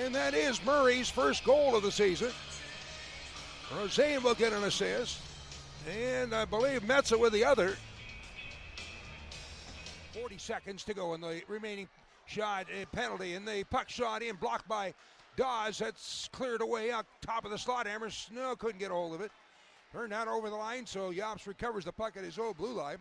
And that is Murray's first goal of the season. Rosén will get an assist. And I believe Metza with the other. 40 seconds to go in the remaining shot, penalty, and the puck shot in, blocked by Dawes. That's cleared away out top of the slot. Hammers couldn't get a hold of it. Turned out over the line, so Yops recovers the puck at his own blue line.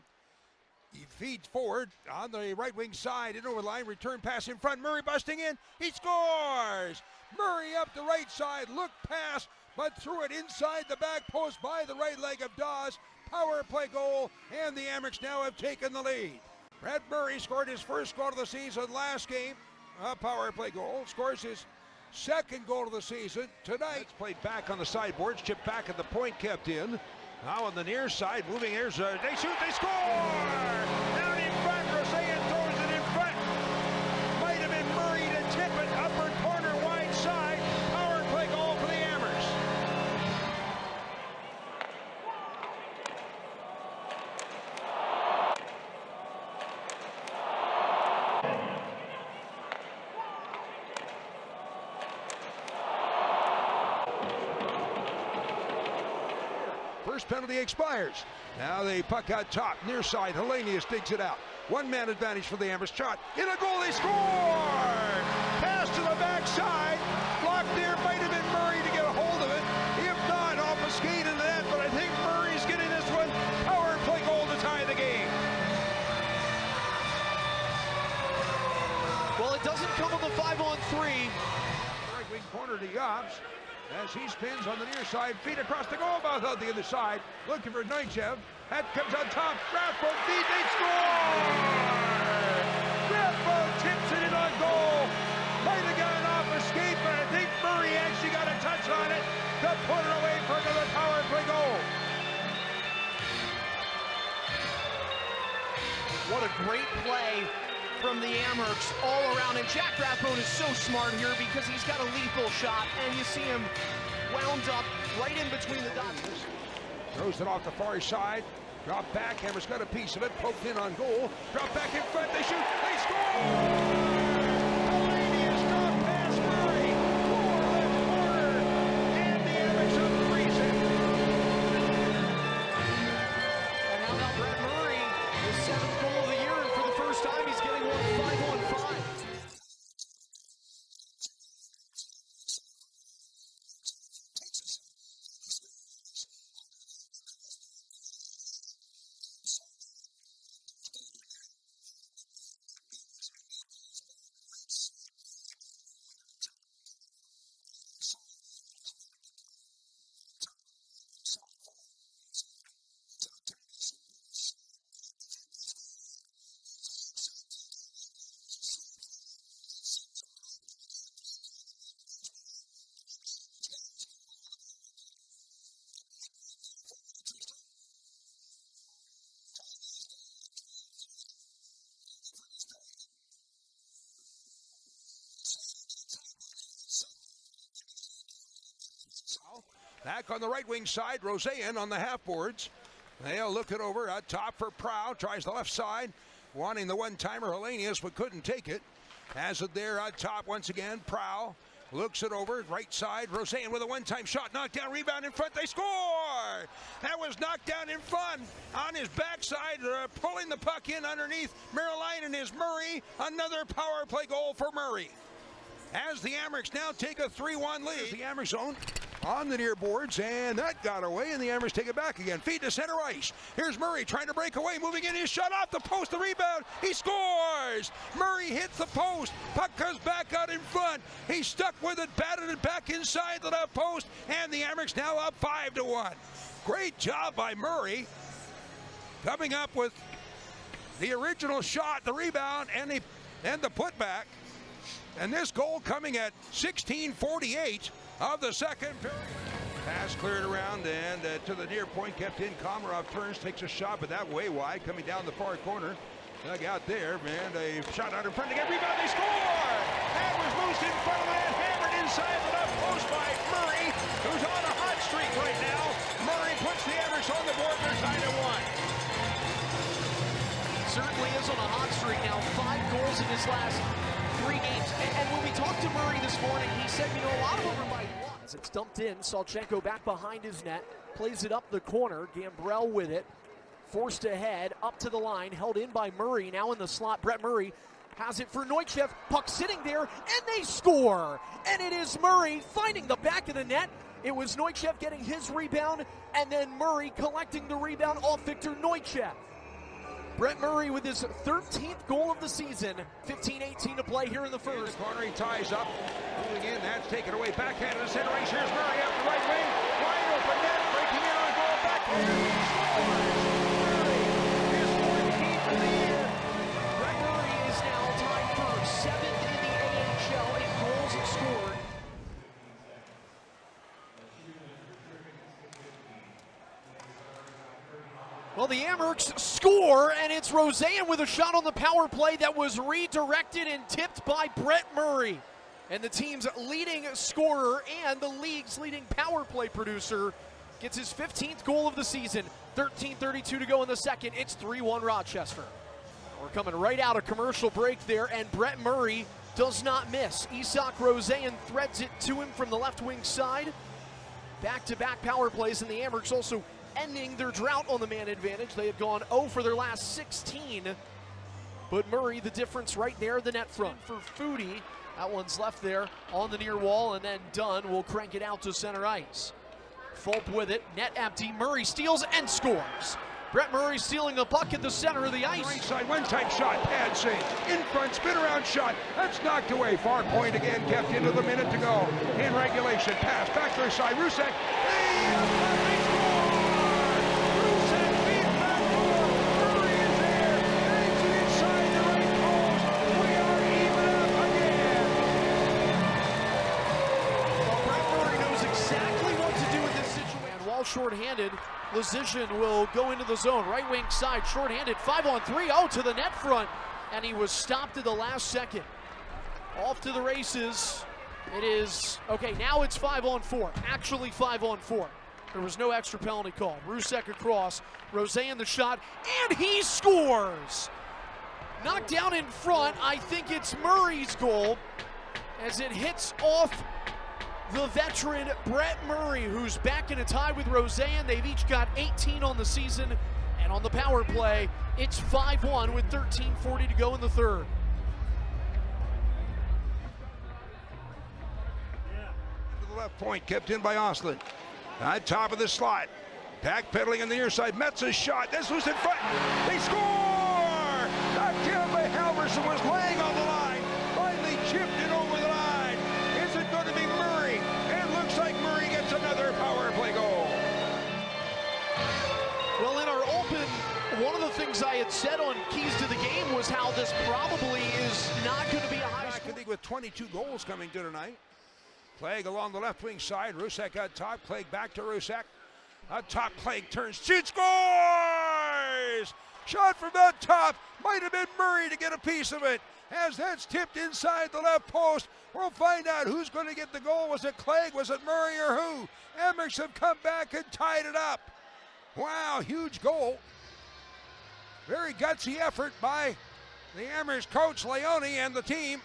He feeds forward on the right wing side, and over the line, return pass in front. Murray busting in, he scores! Murray up the right side, look pass, but threw it inside the back post by the right leg of Dawes. Power play goal, and the Amerks now have taken the lead. Brad Murray scored his first goal of the season last game, a power play goal, scores his second goal of the season tonight. It's played back on the sideboards, chipped back at the point, kept in. Now on the near side, moving, here's they shoot, they score! Down in front, Rosén throws it in front. Might have been Murray to tip it, upper corner, wide side. Power play goal for the Hammers. First penalty expires. Now the puck out top, near side. Hellenius digs it out. One man advantage for the Hammers. Shot in a goal. They score! Pass to the backside. Blocked there. Might have been Murray to get a hold of it. If not, off a skate into that. But I think Murray's getting this one. Power play goal to tie the game. Well, it doesn't come on the 5-on-3. Right wing corner to Yops. As he spins on the near side, feet across the goal, about on the other side, looking for Neitchev. That comes on top, Rathbone feet, they score! Rathbone tips it in on goal. Might have gone off a skate, but I think Murray actually got a touch on it to put it away for another power play goal. What a great play from the Amerks all around, and Jack Rathbone is so smart here because he's got a lethal shot, and you see him wound up right in between the dots. Throws it off the far side, drop back, Hammers got a piece of it, poked in on goal, drop back in front, they shoot, they score! Hellenius drop past Murray, lower left corner, and the Amerks up 3-0. And how about Brad Murray, his 7th goal of the year, and for the first time he's getting one 5-on-5. Back on the right wing side, Rosén on the half boards. They'll look it over at top for Prow. Tries the left side, wanting the one-timer Hellenius, but couldn't take it. Has it there at top once again. Prow looks it over, right side. Rosén with a one-time shot, knocked down, rebound in front. They score! That was knocked down in front on his backside, pulling the puck in underneath Marilainen is Murray. Another power play goal for Murray. As the Amerks now take a 3-1 lead. The Amerks zone on the near boards, and that got away, and the Amerks take it back again. Feed to center ice. Here's Murray trying to break away, moving in, his shot off the post, the rebound, he scores! Murray hits the post, puck comes back out in front, he's stuck with it, batted it back inside the left post, and the Amerks now up 5-1. Great job by Murray, coming up with the original shot, the rebound, and the putback. And this goal coming at 16:48 of the second period. Pass cleared around and to the near point, kept in. Komarov turns, takes a shot, but that way wide, coming down the far corner. Dug out there, and a shot out in front to get rebound. They score! That was loose in front of that, hammered inside the left post by Murray, who's on a hot streak right now. Murray puts the Amerks on the board. They're tied at 1. Certainly is on a hot streak now. 5 goals in his last 3 games. And when we talked to Murray this morning, he said, you know, a lot of them are by one. As it's dumped in, Salchenko back behind his net, plays it up the corner, Gambrell with it, forced ahead, up to the line, held in by Murray, now in the slot, Brett Murray has it for Neuchev, puck sitting there, and they score! And it is Murray finding the back of the net. It was Neuchev getting his rebound, and then Murray collecting the rebound off Victor Neuchev. Brett Murray with his 13th goal of the season, 15-18 to play here in the first. In the corner, he ties up, moving in, that's taken away, backhand to the center ice, here's Murray up the right wing, wide open net, breaking in on goal, backhand, Murray, his 14th of the year. Brett Murray is now tied for 7th in the AHL in goals scored. Well, the Amherst score, and it's Roseanne with a shot on the power play that was redirected and tipped by Brett Murray. And the team's leading scorer and the league's leading power play producer gets his 15th goal of the season. 13:32 to go in the second. It's 3-1 Rochester. We're coming right out of commercial break there, and Brett Murray does not miss. Isak Roseanne threads it to him from the left wing side. Back-to-back power plays, and the Amherst also ending their drought on the man advantage. They had gone 0 for their last 16. But Murray, the difference right there, the net front for Foodie. That one's left there on the near wall, and then Dunn will crank it out to center ice. Fulp with it, net empty, Murray steals and scores. Brett Murray stealing the puck at the center of the ice. Right side, one-time shot, pad save, in front, spin around shot, that's knocked away, far point again, kept into the minute to go. In regulation, pass, back to the side, Rusek, they score! Rusek feeds back door, Murray is there, hangs it inside the right post, we are even up again! Well, Brett Murray knows exactly what to do in this situation. And while shorthanded, Lazizhin will go into the zone, right wing side, shorthanded, 5-on-3, oh, to the net front, and he was stopped at the last second. Off to the races, it is, okay, now it's 5-on-4, actually 5-on-4. There was no extra penalty call. Rusek across, Roseanne the shot, and he scores! Knocked down in front, I think it's Murray's goal, as it hits off the veteran Brett Murray, who's back in a tie with Roseanne. They've each got 18 on the season, and on the power play, it's 5-1 with 13:40 to go in the third. To the left point, kept in by Ostlund. At top of the slot, backpedaling on the near side, Metz's shot, this was in front, they score! Knocked down by Halverson, was laying on the line, finally chipped it over the line. Is it going to be Murray? It looks like Murray gets another power play goal. Well, in our open, one of the things I had said on Keys to the Game was how this probably is not going to be a high score. I think with 22 goals coming to tonight. Clegg along the left wing side, Rusek at top, Clegg back to Rusek. Up top, Clegg turns, shoots, scores! Shot from the top, might have been Murray to get a piece of it. As that's tipped inside the left post, we'll find out who's going to get the goal. Was it Clegg, was it Murray, or who? Amherst have come back and tied it up. Wow, huge goal. Very gutsy effort by the Amherst coach, Leone, and the team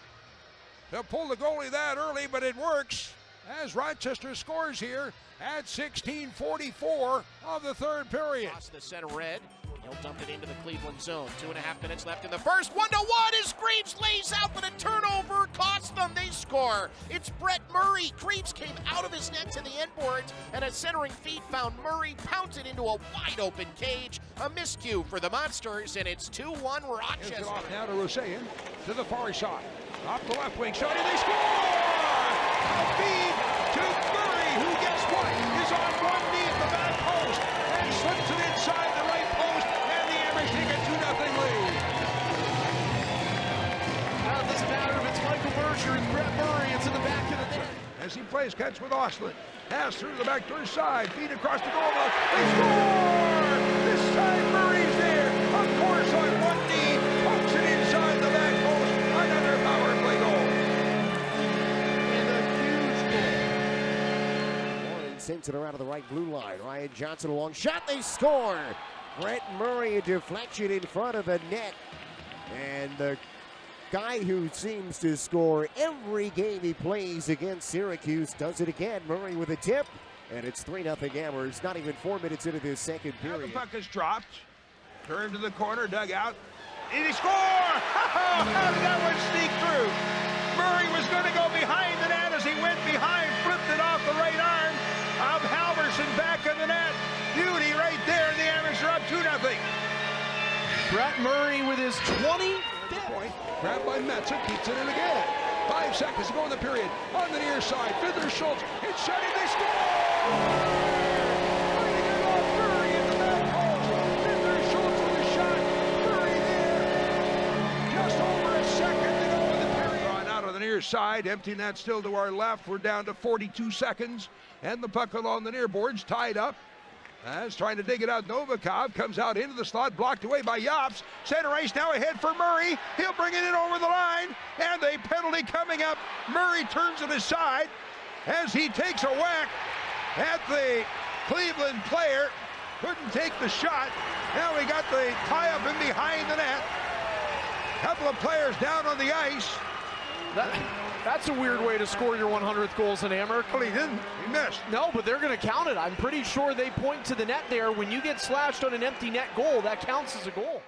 to pull the goalie that early, but it works as Rochester scores here at 16:44 of the third period. Across the center red, he'll dump it into the Cleveland zone. 2.5 minutes left in the first. 1-1 as Creeps lays out, but a turnover costs them. They score. It's Brett Murray. Creeps came out of his net to the end boards, and a centering feed found Murray pounted into a wide open cage. A miscue for the Monsters, and it's 2-1 Here's it Rochester. off now to Roseanne, to the far side. Off the left wing shot, and they score! A feed to Murray, who, guess what, is on one knee at the back post and slips it inside the right post, and the Amherst take a 2-0 lead. Now it doesn't matter if it's Michael Berger and Brett Murray, it's in the back of the net. As he plays catch with Ostlund, pass through the backdoor side, feed across the goal mouth, they score! This time Murray's there, of course on one knee, pokes it inside the back post, another power play goal. And a huge goal. Warren sends it around to the right blue line. Ryan Johnson, a long shot, they score! Brett Murray, a deflection in front of the net. And the guy who seems to score every game he plays against Syracuse does it again. Murray with a tip, and it's 3-0 Amherst. Not even 4 minutes into this second Now the period. puck is dropped. Turned to the corner, dug out. And he scored! Oh, how did that one sneak through? Murray was going to go behind the net as he went behind, flipped it off the right arm of Halverson back in the net. Beauty right there, and the Amherst are up 2-0. Brett Murray with his 25th. Point, grabbed by Metza, keeps it in again. 5 seconds to go in the period. On the near side, Fiddler Schultz, it's shut in, they score! Trying to get off Murray in the back post. Fiddler Schultz with a shot. Murray there. Just over a second to go in the period. Drawn out on the near side, empty net still to our left. We're down to 42 seconds. And the puck along the near boards, tied up. As trying to dig it out, Novikov comes out into the slot, blocked away by Yops. Center ice now ahead for Murray. He'll bring it in over the line, and a penalty coming up. Murray turns it aside as he takes a whack at the Cleveland player. Couldn't take the shot. Now we got the tie-up in behind the net. Couple of players down on the ice. That's a weird way to score your 100th goals in Amherst. Well, he didn't. He missed. No, but they're going to count it. I'm pretty sure they point to the net there. When you get slashed on an empty net goal, that counts as a goal.